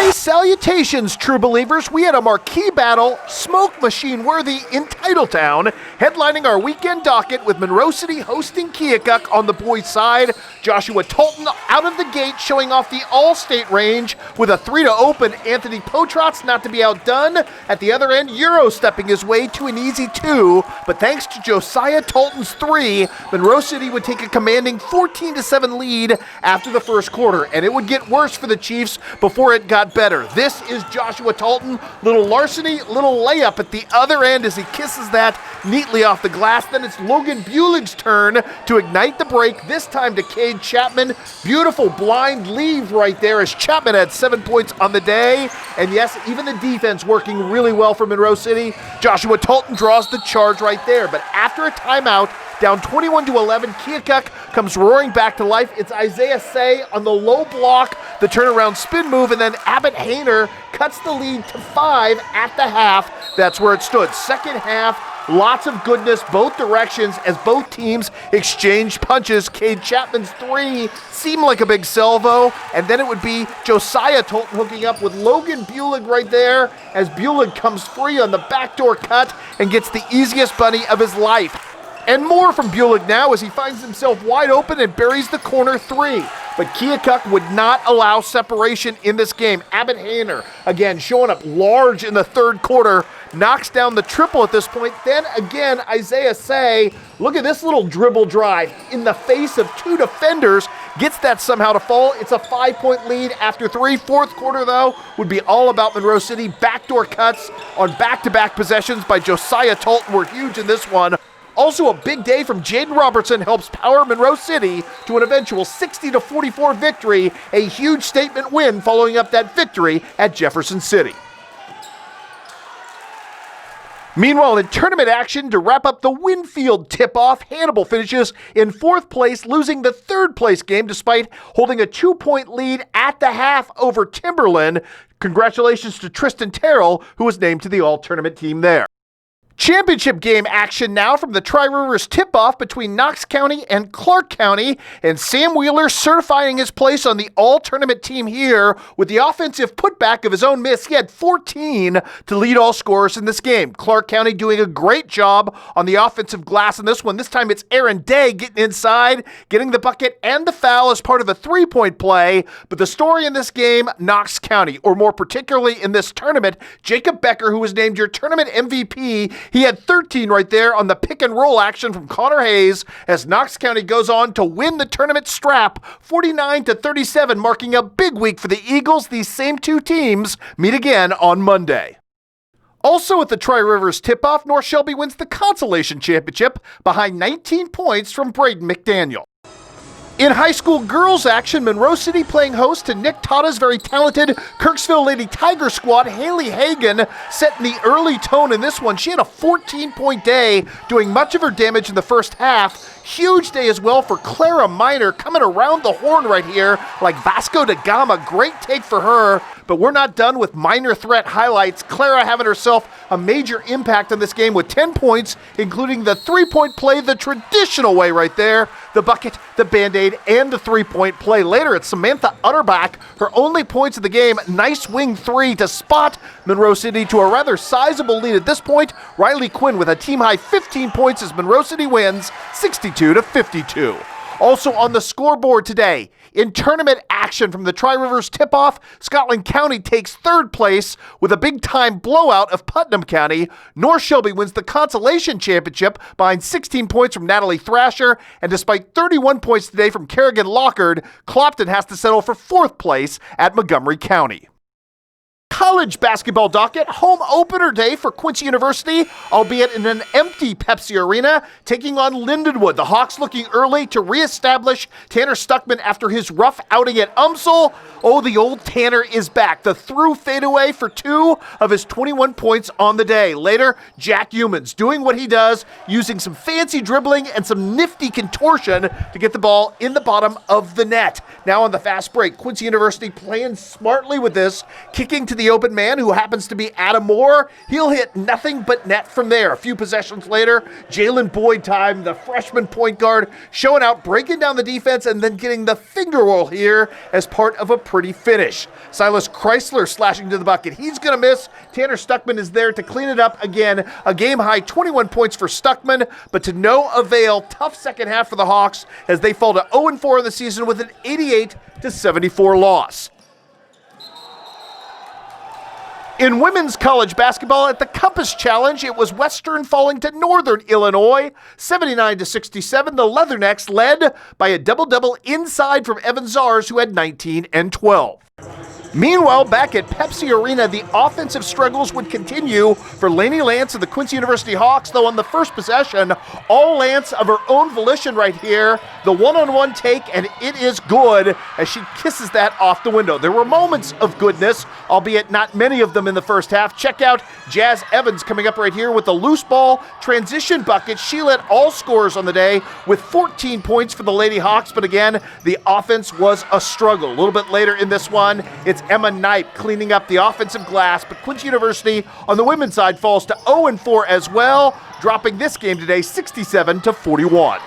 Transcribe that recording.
Sunday salutations, true believers. We had a marquee battle, smoke machine worthy in Titletown, headlining our weekend docket with Monroe City hosting Keokuk on the boys' side. Joshua Tolton out of the gate showing off the all-state range with a 3 to open. Anthony Potrotz not to be outdone. At the other end, Euro stepping his way to an easy 2, but thanks to Josiah Tolton's 3, Monroe City would take a commanding 14-7 lead after the first quarter, and it would get worse for the Chiefs before it got better. This is Joshua Tolton, little larceny, little layup at the other end as he kisses that neatly off the glass. Then it's Logan Bulig's turn to ignite the break, this time to Cade Chapman. Beautiful blind leave right there as Chapman had 7 points on the day. And yes, even the defense working really well for Monroe City. Joshua Tolton draws the charge right there. But after a timeout, down 21-11, Keokuk comes roaring back to life. It's Isaiah Say on the low block, the turnaround spin move, and then Abbott Hayner cuts the lead to 5 at the half. That's where it stood. Second half, lots of goodness both directions as both teams exchanged punches. Cade Chapman's 3 seemed like a big salvo, and then it would be Josiah Tolton hooking up with Logan Bulig right there as Bulig comes free on the backdoor cut and gets the easiest bunny of his life. And more from Bulig now as he finds himself wide open and buries the corner 3. But Keokuk would not allow separation in this game. Abbott Hayner, again, showing up large in the third quarter, knocks down the triple at this point. Then again, Isaiah Say, look at this little dribble drive in the face of 2 defenders, gets that somehow to fall. It's a 5-point lead after 3. Fourth quarter, though, would be all about Monroe City. Backdoor cuts on back-to-back possessions by Josiah Tolton were huge in this one. Also, a big day from Jaden Robertson helps power Monroe City to an eventual 60-44 victory, a huge statement win following up that victory at Jefferson City. Meanwhile, in tournament action, to wrap up the Winfield tip-off, Hannibal finishes in 4th place, losing the 3rd place game despite holding a 2-point lead at the half over Timberland. Congratulations to Tristan Terrell, who was named to the all-tournament team there. Championship game action now from the Tri-Rivers tip-off between Knox County and Clark County, and Sam Wheeler certifying his place on the all-tournament team here with the offensive putback of his own miss. He had 14 to lead all scorers in this game. Clark County doing a great job on the offensive glass in this one. This time it's Aaron Day getting inside, getting the bucket and the foul as part of a 3-point play. But the story in this game, Knox County, or more particularly in this tournament, Jacob Becker, who was named your tournament MVP, he had 13 right there on the pick and roll action from Connor Hayes as Knox County goes on to win the tournament strap 49-37, marking a big week for the Eagles. These same 2 teams meet again on Monday. Also at the Tri-Rivers tip-off, North Shelby wins the consolation championship behind 19 points from Braden McDaniel. In high school girls action, Monroe City playing host to Nick Tata's very talented Kirksville Lady Tiger squad. Haley Hagan setting the early tone in this one. She had a 14-point day, doing much of her damage in the first half. Huge day as well for Clara Miner, coming around the horn right here like Vasco da Gama. Great take for her, but we're not done with minor threat highlights. Clara having herself a major impact on this game with 10 points, including the 3-point play the traditional way right there, the bucket, the Band-Aid, and the 3-point play. Later, it's Samantha Utterbach, her only points of the game. Nice wing 3 to spot Monroe City to a rather sizable lead at this point. Riley Quinn with a team-high 15 points as Monroe City wins 62-52. Also on the scoreboard today, in tournament action from the Tri-Rivers tip-off, Scotland County takes 3rd place with a big-time blowout of Putnam County. North Shelby wins the consolation championship behind 16 points from Natalie Thrasher, and despite 31 points today from Kerrigan Lockard, Clopton has to settle for 4th place at Montgomery County. College basketball docket, home opener day for Quincy University, albeit in an empty Pepsi Arena, taking on Lindenwood. The Hawks looking early to reestablish Tanner Stuckman after his rough outing at UMSL. Oh, the old Tanner is back. The through fadeaway for 2 of his 21 points on the day. Later, Jack Humans doing what he does, using some fancy dribbling and some nifty contortion to get the ball in the bottom of the net. Now on the fast break, Quincy University playing smartly with this, kicking to the open man, who happens to be Adam Moore. He'll hit nothing but net from there. A few possessions later, Jalen Boyd time, the freshman point guard, showing out, breaking down the defense, and then getting the finger roll here as part of a pretty finish. Silas Chrysler slashing to the bucket. He's going to miss. Tanner Stuckman is there to clean it up again. A game-high 21 points for Stuckman, but to no avail. Tough second half for the Hawks as they fall to 0-4 in the season with an 88-74 loss. In women's college basketball at the Compass Challenge, it was Western falling to Northern Illinois, 79-67. The Leathernecks led by a double-double inside from Evan Zars, who had 19 and 12. Meanwhile, back at Pepsi Arena, the offensive struggles would continue for Lainey Lance of the Quincy University Hawks, though on the first possession, all Lance of her own volition right here, the one-on-one take, and it is good as she kisses that off the window. There were moments of goodness, albeit not many of them in the first half. Check out Jazz Evans coming up right here with the loose ball transition bucket. She led all scorers on the day with 14 points for the Lady Hawks, but again, the offense was a struggle. A little bit later in this one, it's Emma Knipe cleaning up the offensive glass, but Quincy University on the women's side falls to 0-4 as well, dropping this game today 67-41.